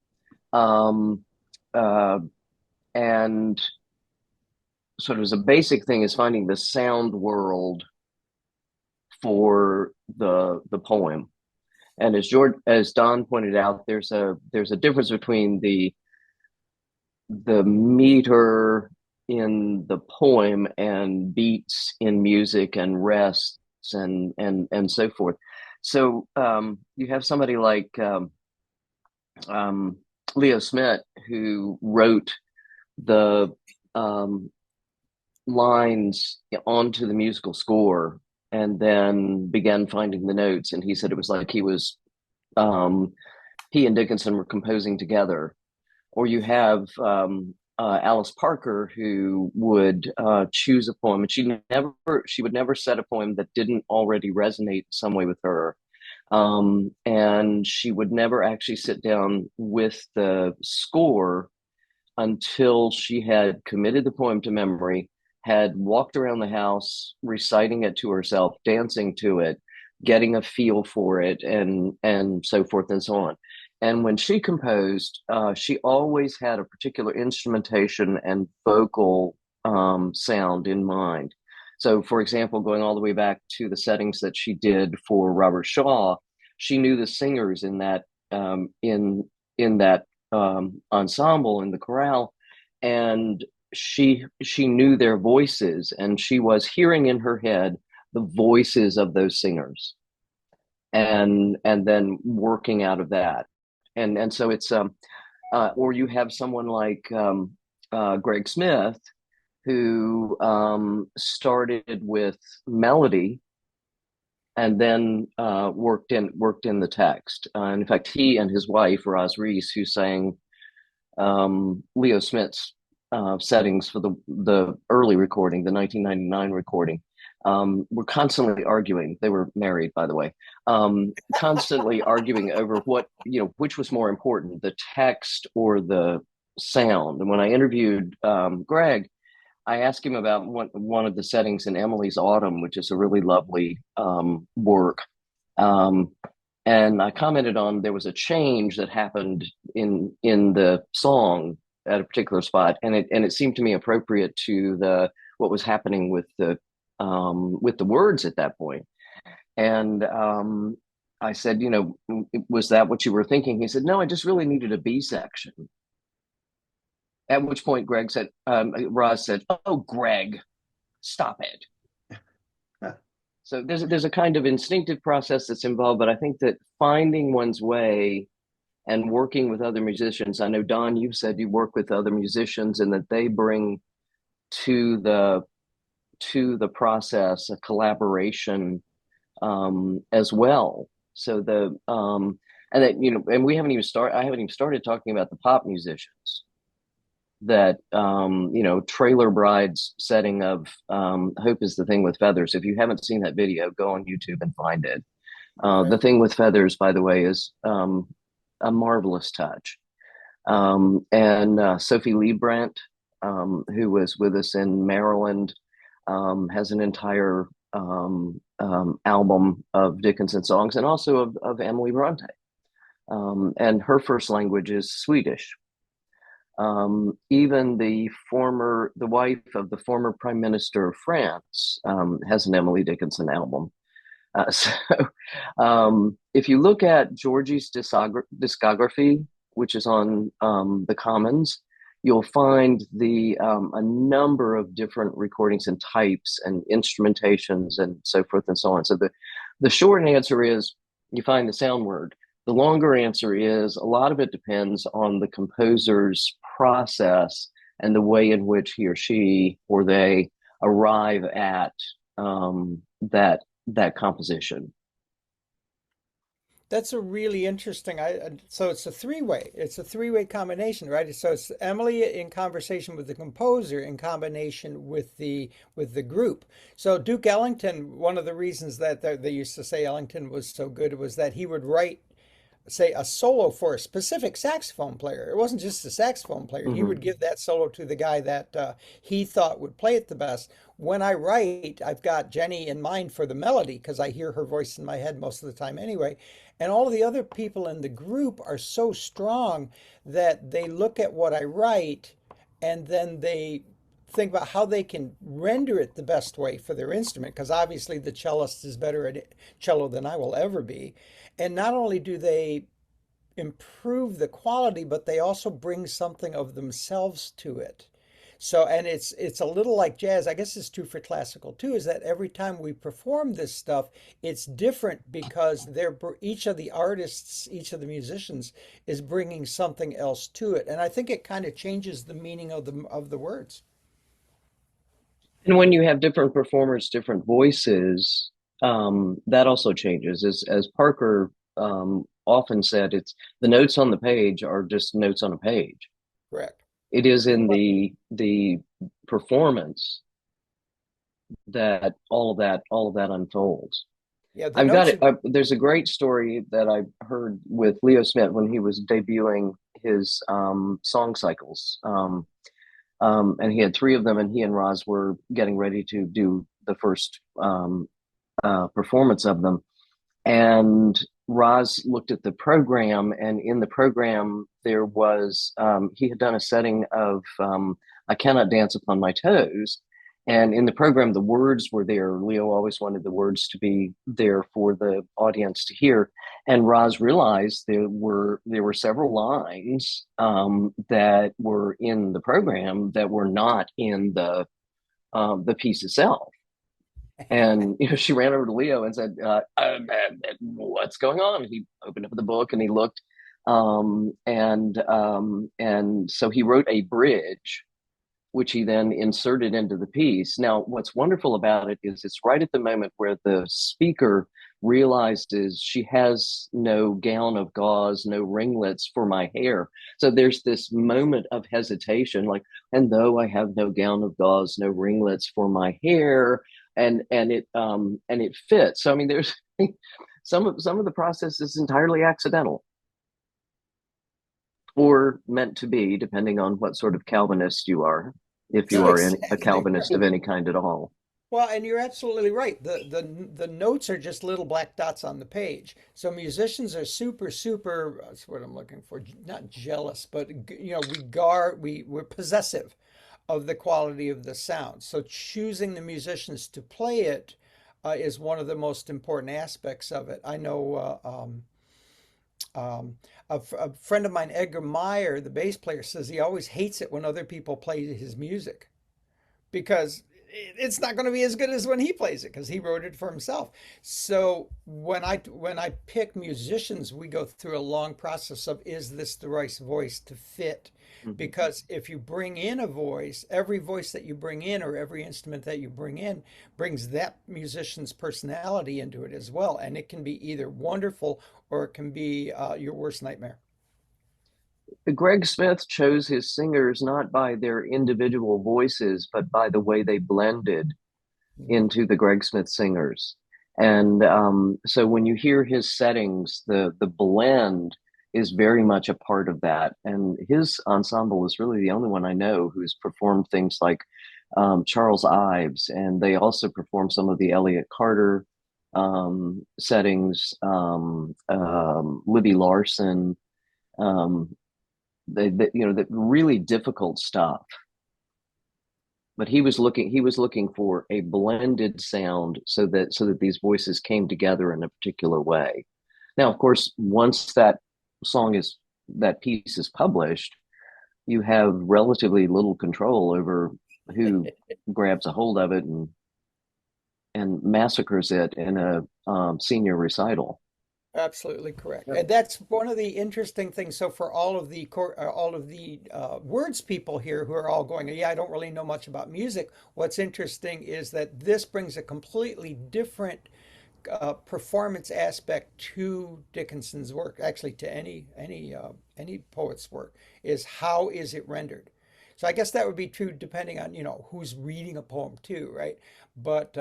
and sort of as a basic thing is finding the sound world for the poem. And as Don pointed out, there's a difference between the meter in the poem and beats in music and rests and so forth. So you have somebody like Leo Smith, who wrote the um, lines onto the musical score and then began finding the notes. And he said it was like he and Dickinson were composing together. Or you have Alice Parker, who would choose a poem, and she would never set a poem that didn't already resonate in some way with her. And she would never actually sit down with the score until she had committed the poem to memory, had walked around the house reciting it to herself, dancing to it, getting a feel for it, and so forth and so on. And when she composed, she always had a particular instrumentation and vocal sound in mind. So, for example, going all the way back to the settings that she did for Robert Shaw, she knew the singers in that in that ensemble in the chorale, and she knew their voices, and she was hearing in her head the voices of those singers, and then working out of that, and so it's or you have someone like Greg Smith, who started with melody and then worked in the text. And in fact, he and his wife, Roz Reese, who sang Leo Smith's settings for the early recording, the 1999 recording, were constantly arguing. They were married, by the way, constantly arguing over which was more important, the text or the sound. And when I interviewed Greg, I asked him about one of the settings in Emily's Autumn, which is a really lovely work. And I commented on there was a change that happened in the song at a particular spot, and it seemed to me appropriate to what was happening with the words at that point. And I said, was that what you were thinking? He said, no, I just really needed a B section. At which point Roz said, "Oh, Greg, stop it." So there's a kind of instinctive process that's involved, but I think that finding one's way and working with other musicians. I know, Don, you said you work with other musicians and that they bring to the process a collaboration as well. So and that and we haven't even I haven't even started talking about the pop musicians. That Trailer Bride's setting of Hope is the Thing with Feathers. If you haven't seen that video, go on YouTube and find it. The Thing with Feathers, by the way, is a marvelous touch. And Sophie Liebrandt, who was with us in Maryland, has an entire album of Dickinson songs, and also of Emily Bronte. And her first language is Swedish. Even the wife of the former Prime Minister of France has an Emily Dickinson album. So if you look at Georgie's discography, which is on the Commons, you'll find a number of different recordings and types and instrumentations and so forth and so on. So the short answer is you find the sound word. The longer answer is a lot of it depends on the composer's process and the way in which he or she or they arrive at that composition. That's a really interesting. So it's a three-way. It's a three-way combination, right? So it's Emily in conversation with the composer in combination with the group. So Duke Ellington, one of the reasons that they used to say Ellington was so good was that he would write, say, a solo for a specific saxophone player. It wasn't just a saxophone player. He would give that solo to the guy that he thought would play it the best. When I write, I've got Jenny in mind for the melody because I hear her voice in my head most of the time anyway. And all of the other people in the group are so strong that they look at what I write and then they think about how they can render it the best way for their instrument, because obviously the cellist is better at cello than I will ever be. And not only do they improve the quality, but they also bring something of themselves to it. So, and it's a little like jazz. I guess it's true for classical too, is that every time we perform this stuff, it's different because each of the artists, each of the musicians is bringing something else to it. And I think it kind of changes the meaning of the words. And when you have different performers, different voices, that also changes. As Parker often said, it's the notes on the page are just notes on a page. Correct. It is in the performance that all of that unfolds. Yeah, the I've got notes it. There's a great story that I heard with Leo Smith when he was debuting his song cycles. And he had three of them, and he and Roz were getting ready to do the first performance of them. And Roz looked at the program, and in the program there was he had done a setting of "I Cannot Dance Upon My Toes," and in the program the words were there. Leo always wanted the words to be there for the audience to hear, and Roz realized there were several lines that were in the program that were not in the piece itself. And she ran over to Leo and said, "What's going on?" And he opened up the book and he looked, and so he wrote a bridge, which he then inserted into the piece. Now, what's wonderful about it is it's right at the moment where the speaker realizes she has no gown of gauze, no ringlets for my hair. So there's this moment of hesitation, like, and though I have no gown of gauze, no ringlets for my hair, and it fits. So I mean, there's some of the process is entirely accidental or meant to be, depending on what sort of Calvinist you are, if you are a Calvinist of any kind at all. Well, and you're absolutely right. The notes are just little black dots on the page. So musicians are super, that's what I'm looking for, not jealous, but we're possessive of the quality of the sound. So choosing the musicians to play it is one of the most important aspects of it. I know a friend of mine, Edgar Meyer, the bass player, says he always hates it when other people play his music because it's not going to be as good as when he plays it because he wrote it for himself. So when I pick musicians, we go through a long process of, is this the right voice to fit? Because if you bring in a voice, every voice that you bring in or every instrument that you bring in brings that musician's personality into it as well. And it can be either wonderful or it can be your worst nightmare. Greg Smith chose his singers not by their individual voices, but by the way they blended into the Greg Smith singers. And so when you hear his settings, the blend is very much a part of that. And his ensemble is really the only one I know who's performed things like Charles Ives, and they also perform some of the Elliott Carter settings, Libby Larson, the really difficult stuff. But he was looking for a blended sound so that these voices came together in a particular way. Now, of course, once that piece is published, you have relatively little control over who grabs a hold of it and massacres it in a senior recital. Absolutely correct. And that's one of the interesting things. So for all of the words people here who are all going, yeah, I don't really know much about music. What's interesting is that this brings a completely different performance aspect to Dickinson's work, actually to any poet's work, is how is it rendered? So I guess that would be true depending on, who's reading a poem too, right? But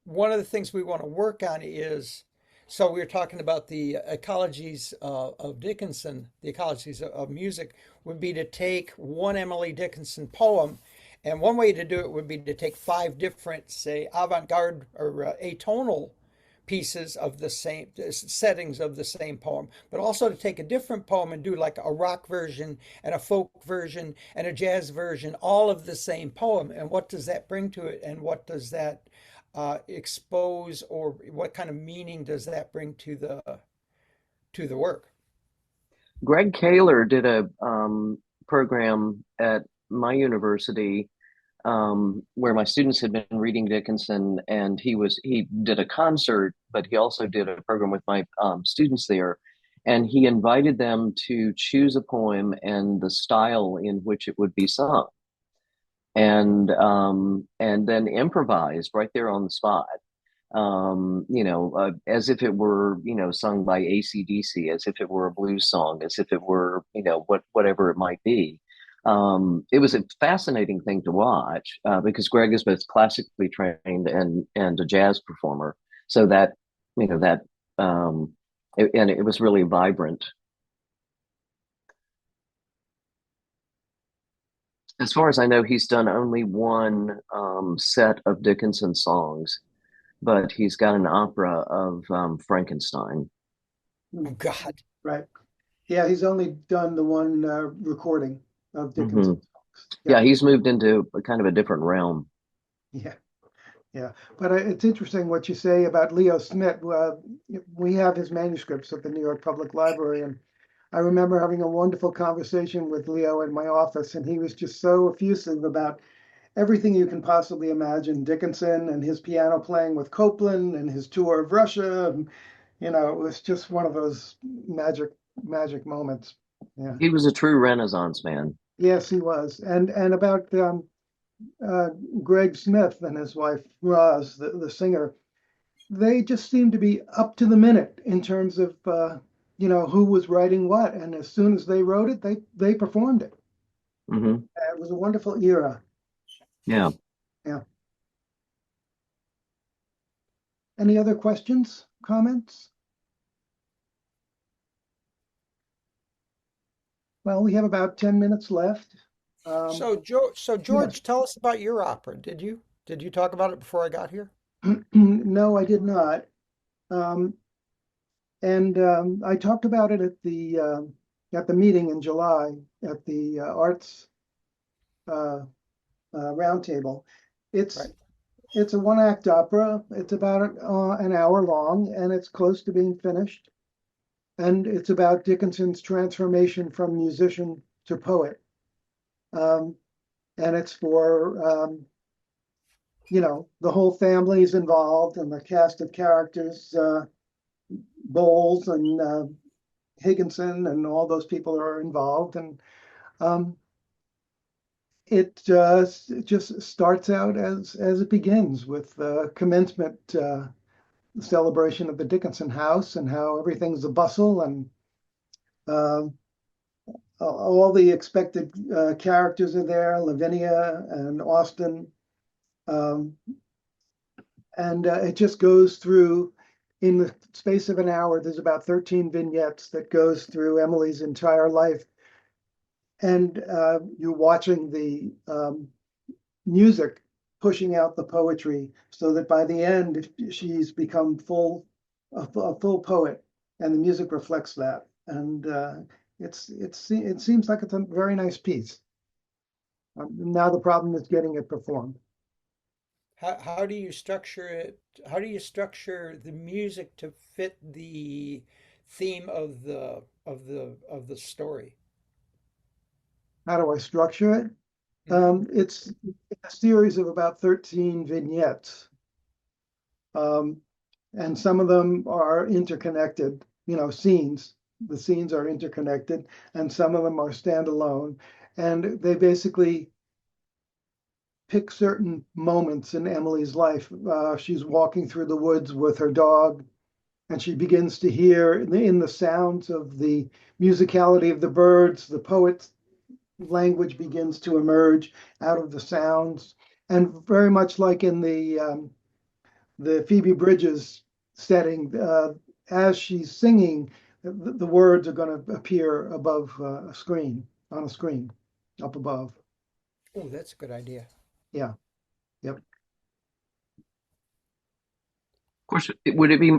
one of the things we want to work on is, so we were talking about the ecologies of Dickinson, the ecologies of music would be to take one Emily Dickinson poem, and one way to do it would be to take 5 different, say, avant-garde or atonal pieces of the same settings of the same poem, but also to take a different poem and do like a rock version and a folk version and a jazz version, all of the same poem. And what does that bring to it? And what does that expose, or what kind of meaning does that bring to the work? Greg Kaler did a program at my university, where my students had been reading Dickinson, and he did a concert, but he also did a program with my students there, and he invited them to choose a poem and the style in which it would be sung, and then improvised right there on the spot. As if it were, sung by AC/DC, as if it were a blues song, as if it were, whatever it might be. It was a fascinating thing to watch because Greg is both classically trained and a jazz performer, so that and it was really vibrant. As far as I know, he's done only one set of Dickinson songs, but he's got an opera of Frankenstein. Oh God. Right. Yeah, he's only done the one recording of Dickinson. Yeah, he's moved into a kind of a different realm. Yeah, yeah. But it's interesting what you say about Leo Smith. We have his manuscripts at the New York Public Library, and I remember having a wonderful conversation with Leo in my office, and he was just so effusive about everything you can possibly imagine. Dickinson and his piano playing with Copland and his tour of Russia. And, it was just one of those magic moments. Yeah. He was a true Renaissance man. Yes, he was. And about Greg Smith and his wife Roz, the singer, they just seemed to be up to the minute in terms of who was writing what. And as soon as they wrote it, they performed it. It was a wonderful era. Yeah. Yeah. Any other questions, comments? Well, we have about 10 minutes left. So George, tell us about your opera. Did you talk about it before I got here? No, I did not. I talked about it at the meeting in July at the arts roundtable. It's a one-act opera. It's about an hour long, and it's close to being finished. And it's about Dickinson's transformation from musician to poet. And it's for, the whole family is involved, and the cast of characters, Bowles and Higginson and all those people are involved. And it just starts out as it begins with the commencement celebration of the Dickinson house and how everything's a bustle, and all the expected characters are there, Lavinia and Austin. It just goes through, in the space of an hour, there's about 13 vignettes that goes through Emily's entire life. And you're watching the music pushing out the poetry so that by the end, she's become a full poet, and the music reflects that. And it seems like it's a very nice piece. Now the problem is getting it performed. How do you structure it? How do you structure the music to fit the theme of the story? How do I structure it? It's a series of about 13 vignettes. And some of them are interconnected, scenes. The scenes are interconnected, and some of them are standalone. And they basically pick certain moments in Emily's life. She's walking through the woods with her dog, and she begins to hear in the sounds of the musicality of the birds, the poet's language begins to emerge out of the sounds. And very much like in the Phoebe Bridges setting, as she's singing, the words are going to appear above on a screen up above. Oh, that's a good idea. Yeah. Yep. Of course, would it be?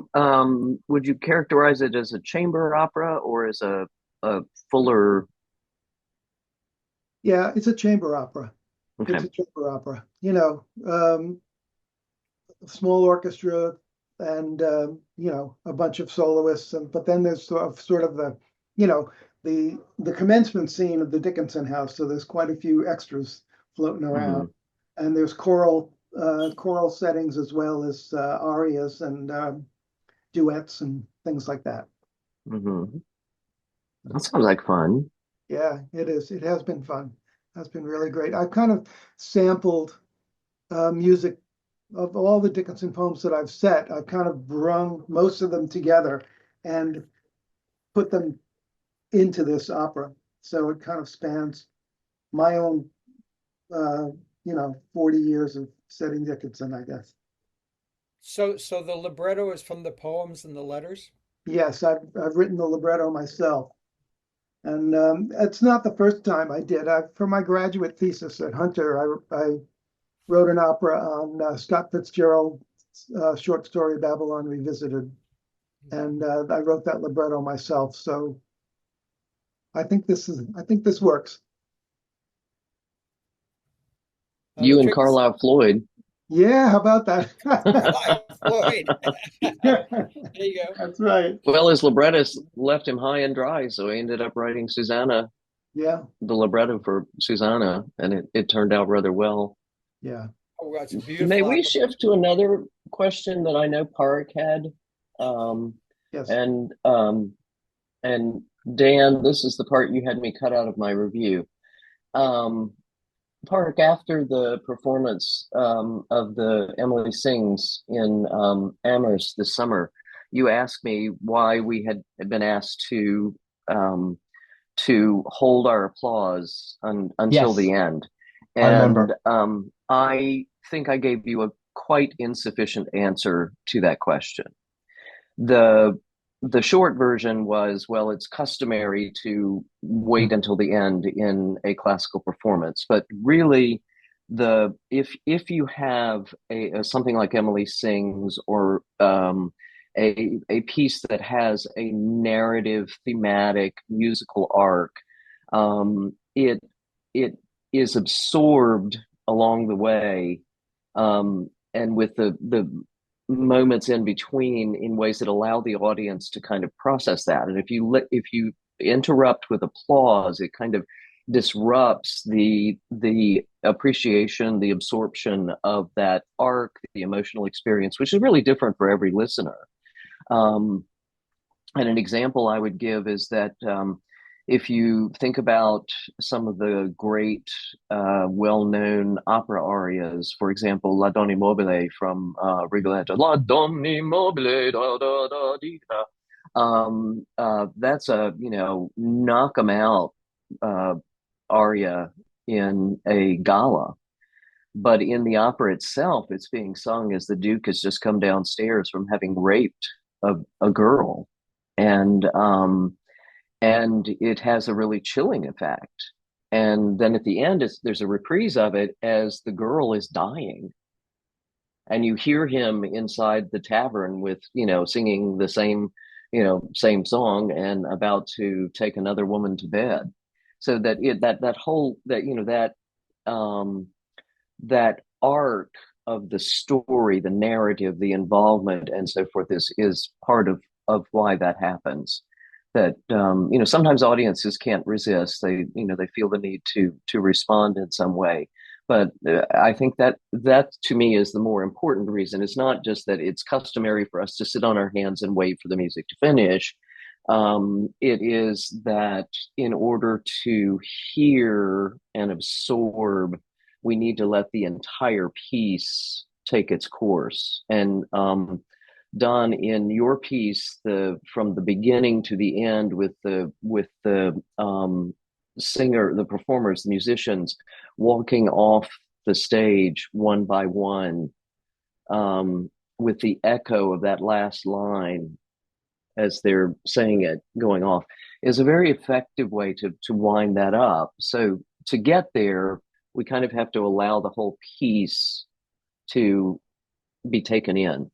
Would you characterize it as a chamber opera or as a fuller? Yeah, it's a chamber opera. Okay. It's a chamber opera. Small orchestra and a bunch of soloists, but then there's sort of the the commencement scene of the Dickinson house. So there's quite a few extras floating around, and there's choral settings as well as arias and duets and things like that. That sounds like fun. Yeah, it is. It has been fun. That's been really great. I've kind of sampled music of all the Dickinson poems that I've set. I've kind of brung most of them together and put them into this opera. So it kind of spans my own, 40 years of setting Dickinson, I guess. So the libretto is from the poems and the letters? Yes, I've written the libretto myself. And it's not the first time I did. For my graduate thesis at Hunter, I wrote an opera on Scott Fitzgerald's short story Babylon Revisited, and I wrote that libretto myself. So I think this works. You and Carlisle Floyd. Yeah, how about that? Floyd. There you go. That's right. Well, his librettist left him high and dry, so he ended up writing Susanna. Yeah. The libretto for Susanna, and it turned out rather well. Yeah. Oh, that's a beautiful. May we shift to another question that I know Park had? Yes. And Dan, this is the part you had me cut out of my review. Park, after the performance of the Emily Sings in Amherst this summer, you asked me why we had been asked to hold our applause until the end. And I remember. I think I gave you a quite insufficient answer to that question. The short version was, well, it's customary to wait until the end in a classical performance, but really, if you have something like Emily Sings or a piece that has a narrative, thematic, musical arc, it is absorbed along the way, and with the moments in between in ways that allow the audience to kind of process that. And if you interrupt with applause, it kind of disrupts the appreciation, the absorption of that arc, the emotional experience, which is really different for every listener. And an example I would give is that if you think about some of the great, well-known opera arias, for example, La Donna Immobile from Rigoletto, La Donna Immobile, da da da di da. That's a knock 'em out aria in a gala, but in the opera itself, it's being sung as the Duke has just come downstairs from having raped a girl, and it has a really chilling effect. And then at the end, there's a reprise of it as the girl is dying, and you hear him inside the tavern with singing the same song and about to take another woman to bed. So that arc of the story, the narrative, the involvement, and so forth is part of why that happens. That sometimes audiences can't resist. They feel the need to respond in some way. But I think that to me is the more important reason. It's not just that it's customary for us to sit on our hands and wait for the music to finish. It is that in order to hear and absorb, we need to let the entire piece take its course. And Don, in your piece, from the beginning to the end, with the singer, the performers, the musicians walking off the stage one by one, with the echo of that last line as they're saying it going off, is a very effective way to wind that up. So to get there, we kind of have to allow the whole piece to be taken in.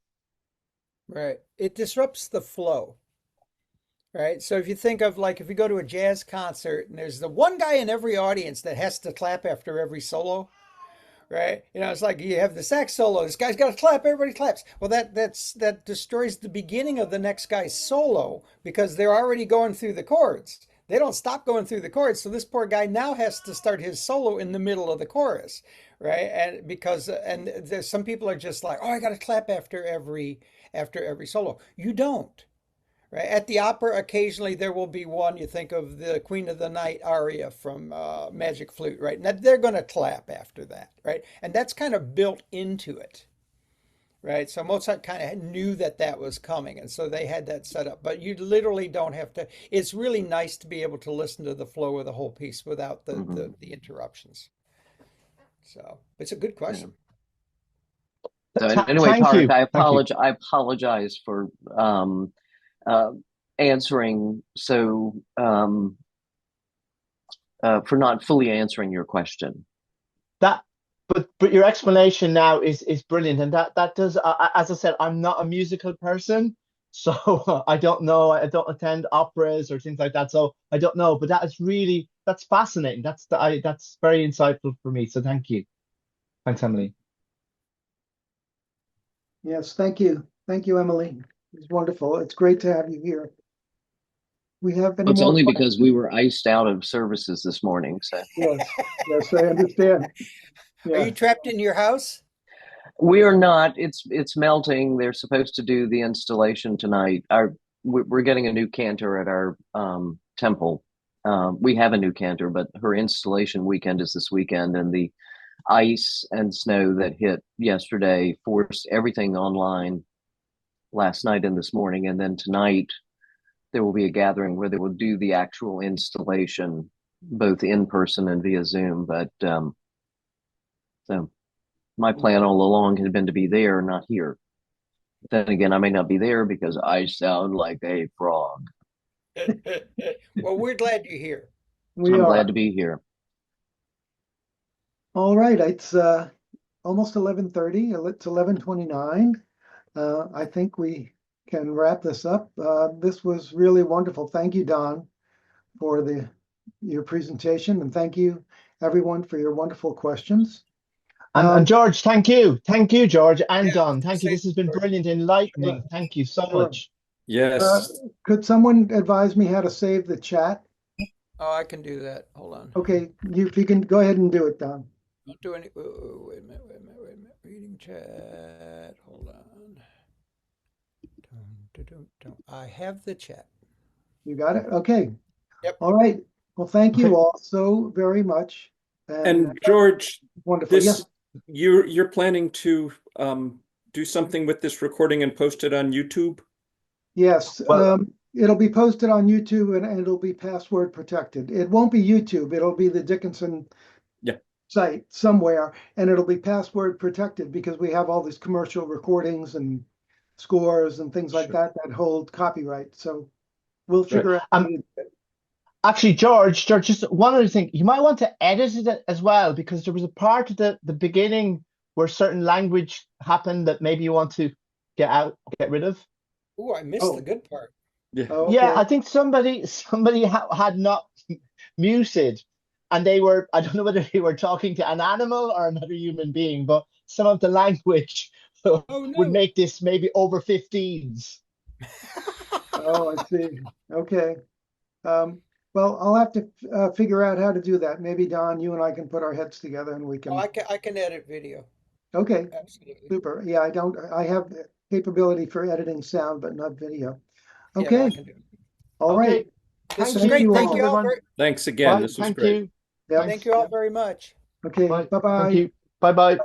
Right. It disrupts the flow. Right. So if you think of, like, if you go to a jazz concert and there's the one guy in every audience that has to clap after every solo, right? It's like you have the sax solo. This guy's got to clap. Everybody claps. Well, that destroys the beginning of the next guy's solo because they're already going through the chords. they don't stop going through the chords. So this poor guy now has to start his solo in the middle of the chorus, right? And because and there's some people are just like, oh, I got to clap after every solo. You don't. Right. At the opera, occasionally there will be one. You think of the Queen of the Night aria from Magic Flute, right? And they're going to clap after that, right? And that's kind of built into it, right? So Mozart kind of knew that that was coming, and so they had that set up. But you literally don't have to. It's really nice to be able to listen to the flow of the whole piece without the interruptions. So it's a good question. So anyway, Thank Tarek, you. I Thank you. apologize for answering for not fully answering your question. But your explanation now is brilliant, and that does. As I said, I'm not a musical person, so I don't know. I don't attend operas or things like that, so I don't know. But that's fascinating. That's very insightful for me. So thank you. Thanks, Emily. Yes, thank you. Thank you, Emily. It's wonderful. It's great to have you here. We have any It's more only questions? because we were iced out of services this morning. So Yes, yes, I understand. Are Yeah, you trapped in your house? we are not. It's melting. They're supposed to do the installation tonight. We're getting a new cantor at our temple. We have a new cantor, but her installation weekend is this weekend, and the ice and snow that hit yesterday forced everything online last night and this morning. And then tonight, there will be a gathering where they will do the actual installation, both in person and via Zoom. But so my plan all along had been to be there, not here. Then again, I may not be there because I sound like a frog. Well, we're glad you're here. we I'm are. glad to be here. All right, it's almost 11:30. It's 11:29. I think we can wrap this up. This was really wonderful. Thank you, Don, for your presentation, and thank you, everyone, for your wonderful questions. And George, thank you, George and Yeah, Don. Thank you. This has been brilliant, enlightening. Thank you so Sure. much. Yes. Could someone advise me how to save the chat? Oh, I can do that. Hold on. Okay, if you can go ahead and do it, Don. Don't do any. Wait a minute. Reading chat. Hold on. I have the chat. You got it? Okay. Yep. All right. Well, thank you Okay. all so very much. And George, wonderful. Yes. you're planning to do something with this recording and post it on YouTube? Yes. Well, it'll be posted on YouTube and it'll be password protected. It won't be YouTube. It'll be the Dickinson site somewhere, and it'll be password protected because we have all these commercial recordings and scores and things like that hold copyright. So we'll figure out how to do it. Actually, George, just one other thing. You might want to edit it as well, because there was a part of the beginning where certain language happened that maybe you want to get rid of. Oh, I missed the good part. Yeah. Oh, Yeah, okay. I think somebody had not muted, and I don't know whether they were talking to an animal or another human being, but some of the language would make this maybe over 15s. Oh, I see. Okay. Well, I'll have to figure out how to do that. Maybe Don, you and I can put our heads together and we can. Oh, I can edit video. Okay. Absolutely. Super. Yeah, I have the capability for editing sound, but not video. Yeah, Okay. I can do it. All right. This was Thank great. you Thank all. you all. Everyone. Thanks again. Bye. This was Thank great. you. Yep. Thank you all very much. Okay. Bye. Bye-bye. Thank you. Bye-bye.